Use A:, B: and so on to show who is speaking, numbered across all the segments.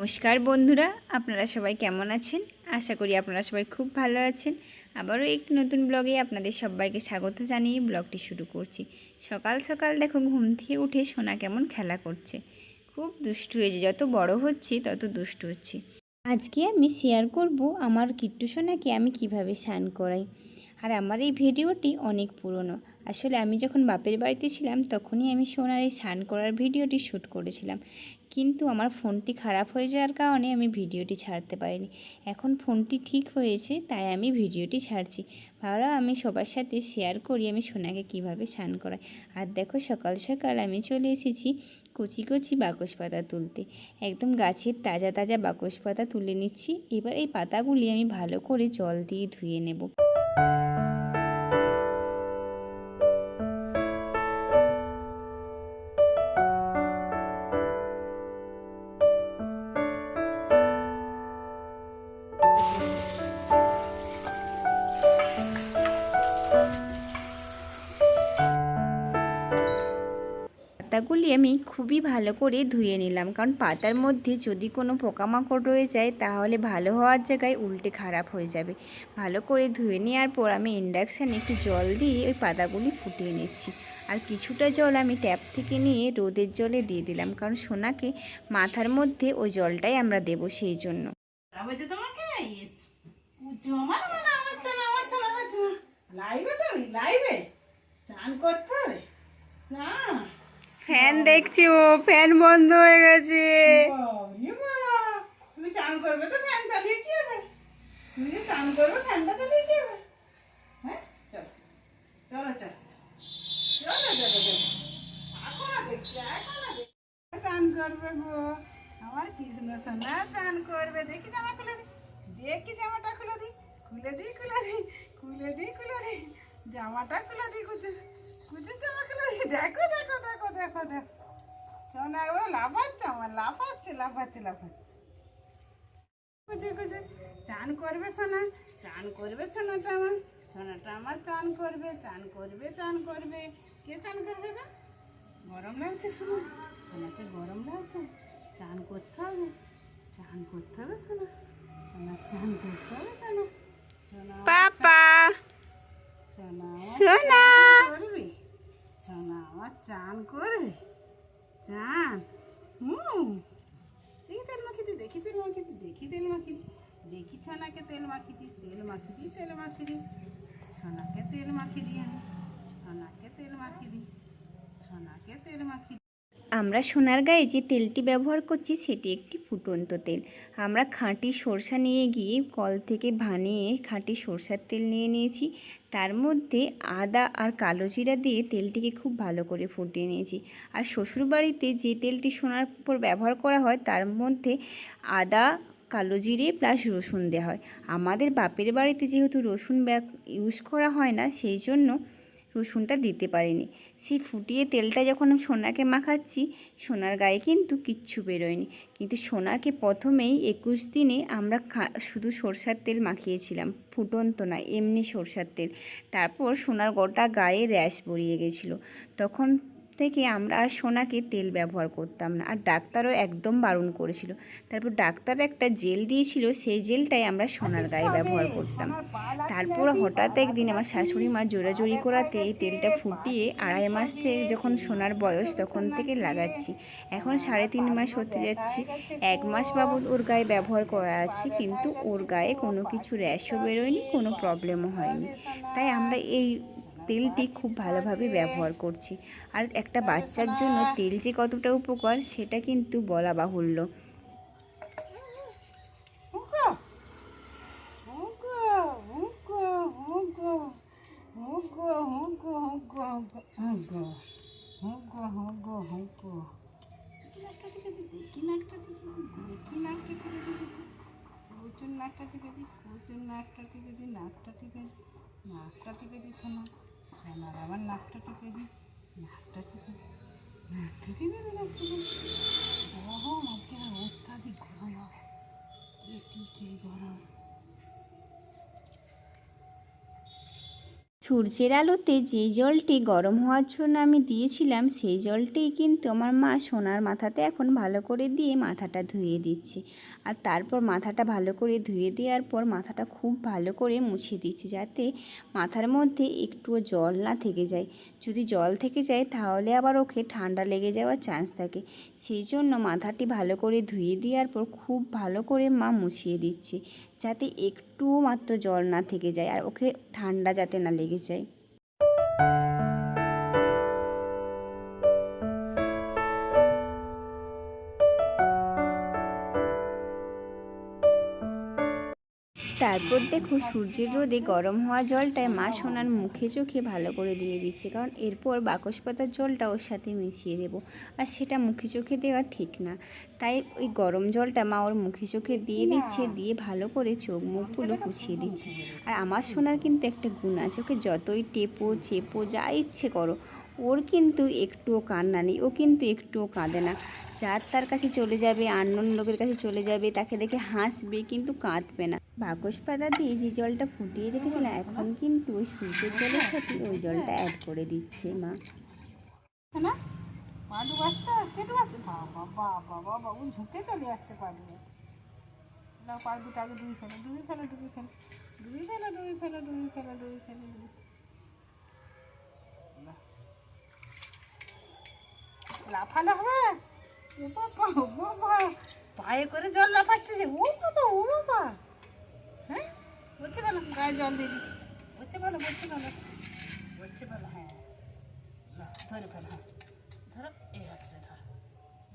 A: নমস্কার বন্ধুরা, আপনারা সবাই কেমন আছেন? আশা করি আপনারা সবাই খুব ভালো আছেন। আবারও একটি নতুন ব্লগে আপনাদের সবাইকে স্বাগত জানিয়ে ব্লগটি শুরু করছি। সকাল সকাল দেখো ঘুম থেকে উঠে সোনা কেমন খেলা করছে। খুব দুষ্টু হয়েছে, যত বড় হচ্ছে তত দুষ্টু হচ্ছে। আজকে আমি শেয়ার করব আমার কিট্টু সোনাকে আমি কিভাবে স্নান করাই। আর আমার এই ভিডিওটি অনেক পুরনো। আসলে আমি যখন বাপের বাড়িতে ছিলাম তখনই আমি সোনার এই স্নান করার ভিডিওটি শ্যুট করেছিলাম, কিন্তু আমার ফোনটি খারাপ হয়ে যাওয়ার কারণে আমি ভিডিওটি ছাড়তে পারিনি। এখন ফোনটি ঠিক হয়েছে, তাই আমি ভিডিওটি ছাড়ছি। ভাবলাম আমি সবার সাথে শেয়ার করি আমি সোনাকে কিভাবে স্নান করাই। আর দেখো সকাল সকাল আমি চলে এসেছি কচি কচি বাকস পাতা তুলতে। একদম গাছের তাজা তাজা বাকস পাতা তুলে নিচ্ছি। এবার এই পাতাগুলি আমি ভালো করে জল দিয়ে ধুয়ে নেব। পাতাগুলি আমি খুবই ভালো করে ধুয়ে নিলাম, কারণ পাতার মধ্যে যদি কোনো পোকামাকড় রয়ে যায় তাহলে ভালো হওয়ার জায়গায় উল্টে খারাপ হয়ে যাবে। ভালো করে ধুয়ে নেওয়ার পর আমি ইন্ডাকশানে একটু জল দিয়ে ওই পাতাগুলি ফুটিয়ে নিচ্ছি। আর কিছুটা জল আমি ট্যাপ থেকে নিয়ে রোদের জলে দিয়ে দিলাম, কারণ সোনাকে মাথার মধ্যে ওই জলটাই আমরা দেব, সেই জন্য। ফ্যান দেখছি, ও ফ্যান বন্ধ হয়ে গেছে।
B: তুমি চান করবে তো ফ্যান চালিয়ে কি হবে? তুমি যে চান করবে ফ্যানটা চালিয়ে কি হবে? হ্যাঁ, চলো চলো চলো চলো চলো চলো। এখন দেখছি চান করবে গো আমার কৃষ্ণ সোনা, চান করবে। দেখি জামা খুলে দি, দেখি জামাটা খুলে দি, খুলে দি খুলে দি খুলে দি খুলে দি জামাটা খুলে দি, কুচু কুচু জামা খুলে দি। দেখো দেখো দেখো দেখো দেখো সোনা এবার লাফাচ্ছে, আমার লাফাচ্ছে লাফাচ্ছে লাফাচ্ছে। কুচু কুচু চান করবে সোনা, চান করবে সোনাটা আমার, সোনাটা আমার চান করবে চান করবে চান করবে। কে চান করবে গো? গরম লাগছে সোনা, সোনাকে গরম লাগছে, চান করতে হবে, চান করতে হবে সোনা, সোনা চান করতে হবে সোনা, সোনা
A: পাপা
B: সোনা
A: সোনা
B: করবে, সোনা আমার চান করবে, চান। দেখি তেল মাখি দি, দেখি তেল মাখি দি, দেখি তেল মাখি দি, দেখি সোনাকে তেল মাখি দি, তেল মাখি দি তেল মাখি দি, সোনাকে তেল মাখি দি, আমি সোনাকে তেল মাখি দি, সোনাকে তেল মাখি।
A: আমরা সোনার গায়ে যে তেলটি ব্যবহার করছি সেটি একটি ফুটন্ত তেল। আমরা খাঁটি সরষা নিয়ে গিয়ে কল থেকে ভানিয়ে খাঁটি সরষার তেল নিয়ে নিয়েছি। তার মধ্যে আদা আর কালো জিরা দিয়ে তেলটিকে খুব ভালো করে ফুটিয়ে নিয়েছি। আর শ্বশুরবাড়িতে যে তেলটি সোনার উপর ব্যবহার করা হয় তার মধ্যে আদা, কালো জিরে প্লাস রসুন দেওয়া হয়। আমাদের বাপের বাড়িতে যেহেতু রসুন ইউজ করা হয় না, সেই জন্য রসুনটা দিতে পারিনি। সেই ফুটিয়ে তেলটা যখন আমি সোনাকে মাখাচ্ছি, সোনার গায়ে কিন্তু কিচ্ছু বেরোয়নি। কিন্তু সোনাকে প্রথমেই 21 দিনে আমরা শুধু সরষার তেল মাখিয়েছিলাম, ফুটন্ত না, এমনি সরষার তেল। তারপর সোনার গোটা গায়ে র্যাশ বেরিয়ে গেছিলো। তখন থেকে আমরা আর সোনাকে তেল ব্যবহার করতাম না, আর ডাক্তারও একদম বারণ করেছিল। তারপর ডাক্তার একটা জেল দিয়েছিল, সেই জেলটাই আমরা সোনার গায়ে ব্যবহার করতাম। তারপর হঠাৎ একদিন আমার শাশুড়ি মা জোরাজোরি করাতে এই তেলটা ফুটিয়ে 2.5 মাস থেকে যখন সোনার বয়স তখন থেকে লাগাচ্ছি। এখন 3.5 মাস হতে যাচ্ছি। 1 মাস বাবদ ওর গায়ে ব্যবহার করা আছে, কিন্তু ওর গায়ে কোনো কিছু র্যাশও বেরোয়নি, কোনো প্রবলেমও হয়নি। তাই আমরা এই তেলটি খুব ভালোভাবে ব্যবহার করছি। আর একটা বাচ্চার জন্য তেল যে কতটা উপকার সেটা কিন্তু বলা বাহুল্য।
B: নাকটা টিপে দি সোনা, সোনার আবার নাকটা টিপে দি, নাকটা টিপে দি, নাকটা টিপে দি, নাকটা টিপে দি। গরম আজকে আর অত্যাধিক গরম হবে, কে গরম।
A: সূর্যের আলোতে যেই জলটি গরম হওয়ার জন্য আমি দিয়েছিলাম সেই জলটিই কিন্তু আমার মা সোনার মাথাতে এখন ভালো করে দিয়ে মাথাটা ধুয়ে দিচ্ছে। আর তারপর মাথাটা ভালো করে ধুয়ে দেওয়ার পর মাথাটা খুব ভালো করে মুছে দিচ্ছে, যাতে মাথার মধ্যে একটুও জল না থেকে যায়। যদি জল থেকে যায় তাহলে আবার ওকে ঠান্ডা লেগে যাওয়ার চান্স থাকে। সেই জন্য মাথাটি ভালো করে ধুয়ে দেওয়ার পর খুব ভালো করে মা মুছিয়ে দিচ্ছে, যাতে একটুও মাত্র জল না থেকে যায় আর ওকে ঠান্ডা যাতে না লেগে যায়। তারপর দেখো সূর্যের রোদে গরম হওয়া জলটায় মা সোনার মুখে চোখে ভালো করে দিয়ে দিচ্ছে, কারণ এরপর বাকস পাতার জলটা ওর সাথে মিশিয়ে দেবো, আর সেটা মুখে চোখে দেওয়া ঠিক না। তাই ওই গরম জলটা মা ওর মুখে চোখে দিয়ে দিচ্ছে, দিয়ে ভালো করে চোখ মুখগুলো পুছিয়ে দিচ্ছে। আর আমার সোনার কিন্তু একটা গুণ আছে, ওকে যতই টেপো চেপো যা ইচ্ছে করো, ওর কিন্তু একটুও কান্না নেই, ও কিন্তু একটুও কাঁদে না। যার তার কাছে চলে যাবে, আননোন লোকের কাছে চলে যাবে, তাকে দেখে হাসবে, কিন্তু কাঁদবে না। বাকস পাতা দিয়ে যে জলটা ফুটিয়ে রেখেছিলাম এখন কিন্তু ওই সূর্যের জলের সাথে ওই জলটা অ্যাড করে দিচ্ছে মা।
B: না পা ডুবাচ্ছে, কে ডুবাচ্ছে? বাবা বাবা বাবা, ও ঝুঁকে চলে যাচ্ছে পা ডুবাচ্ছে। না, পা দুটো আগে ডুবি ফেলে, ডুবি ফেলে, ডুবি ফেলে, ডুবি ফেলে, ডুবি ফেলে, ডুবি ফেলে, ডুবি ফেলে, ডুবি লাফালে হবে। ও বাবা, ও বাবা, পায়ে করে জল লাফাচ্ছে যে, ও বাবা, ও বাবা। হ্যাঁ, বলছে বলো গায়ে জল দিবি, বলছে বলো, বলছে বলো, বলছে বলো। হ্যাঁ, না ধরে ফেলো, হ্যাঁ ধরো, এই হাতটা ধরো,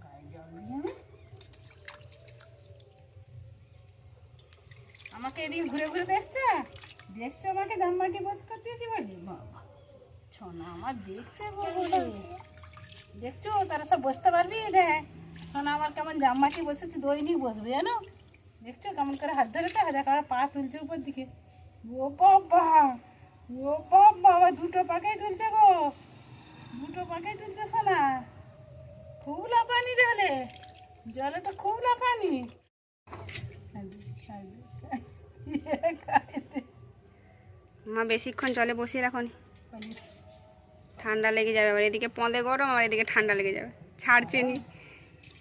B: গায়ে জল দিয়ে আমি আমাকে এদিকে ঘুরে ঘুরে দেখছো, দেখছো আমাকে জাম্মাটি বোঝ করে দিয়েছি বলি। বাবা সোনা আমার দেখছে গো, দেখছো তারা সব বসতে পারবি? দেখ সোনা আমার কেমন জাম্মাটি বসেছে, দৈনিক বসবে জানো, দেখছো কেমন করে হাত ধরেছে, দেখ আর পা তুলছে উপর দিকে। ও বাবা, ও বাবা, আবার দুটো পাকাই তুলছে গো, দুটো পাকাই তুলছে সোনা। খুব লাফানি জলে, জলে তো খুব লাফানি।
A: মা বেশিক্ষণ জলে বসিয়ে রাখো, ঠান্ডা লেগে যাবে। আবার এদিকে পঁদে গরম, আর এদিকে ঠান্ডা লেগে যাবে। ছাড়ছে নি,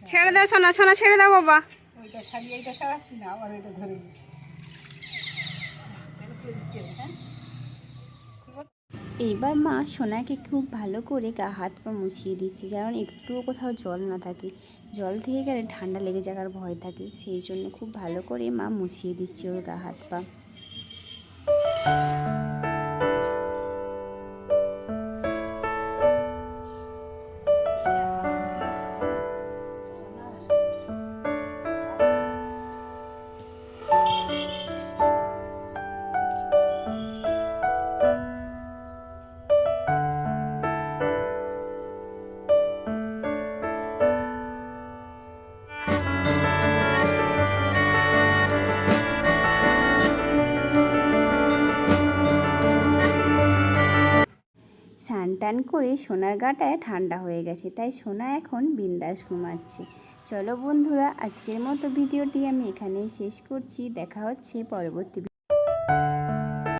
A: ছেড়ে দাও সোনা, সোনা ছেড়ে দাও বাবা।
B: ওইটা ছাড়িয়ে এইটা ছাড়াচ্ছি না, আবার ওইটা ধরে নি।
A: এইবার মা সোনাকে খুব ভালো করে গা হাত পা মুছিয়ে দিচ্ছে, যেন একটুও কোথাও জল না থাকে। জল থেকে গেলে ঠান্ডা লেগে যাওয়ার ভয় থাকে, সেই জন্য খুব ভালো করে মা মুছিয়ে দিচ্ছে ওর গা হাত পা। স্নান টান করে সোনার গাটায় ঠান্ডা হয়ে গেছে, তাই সোনা এখন বিন্দাস ঘুমাচ্ছে। চলো বন্ধুরা, আজকের মতো ভিডিওটি আমি এখানেই শেষ করছি। দেখা হচ্ছে পরবর্তী